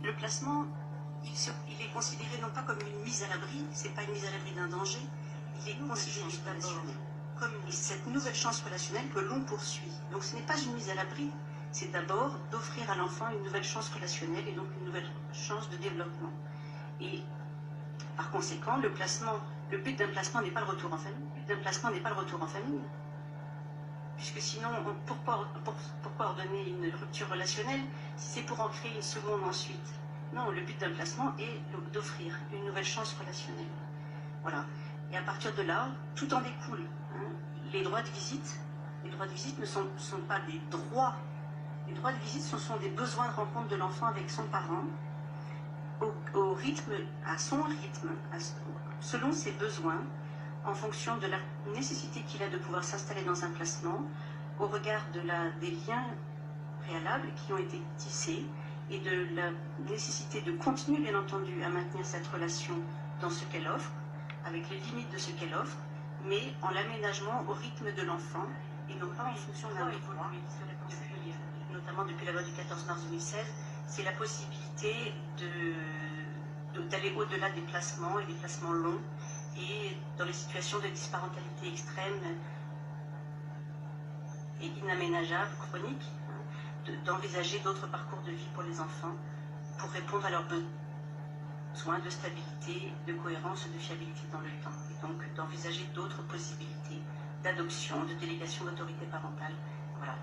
Le placement, il est considéré non pas comme une mise à l'abri, c'est pas une mise à l'abri d'un danger, il est considéré comme cette nouvelle chance relationnelle que l'on poursuit. Donc ce n'est pas une mise à l'abri, c'est d'abord d'offrir à l'enfant une nouvelle chance relationnelle et donc une nouvelle chance de développement. Et par conséquent, le but d'un placement n'est pas le retour en famille. Le but d'un placement n'est pas le retour en famille. Puisque sinon, pourquoi ordonner une rupture relationnelle si c'est pour en créer une seconde ensuite? Non, le but d'un placement est d'offrir une nouvelle chance relationnelle. Voilà. Et à partir de là, tout en découle. Hein. Les droits de visite ne sont pas des droits. Les droits de visite, ce sont des besoins de rencontre de l'enfant avec son parent, au rythme, à son rythme, selon ses besoins, en fonction de la nécessité qu'il a de pouvoir s'installer dans un placement, au regard des liens préalables qui ont été tissés et de la nécessité de continuer, bien entendu, à maintenir cette relation dans ce qu'elle offre, avec les limites de ce qu'elle offre, mais en l'aménagement au rythme de l'enfant et non pas en fonction d'un droit, notamment depuis la loi du 14 mars 2016, c'est la possibilité d'aller au-delà des placements et des placements longs, et dans les situations de disparentalité extrême et inaménageable, chronique, d'envisager d'autres parcours de vie pour les enfants pour répondre à leurs besoins de stabilité, de cohérence, de fiabilité dans le temps. Et donc d'envisager d'autres possibilités d'adoption, de délégation d'autorité parentale. Voilà.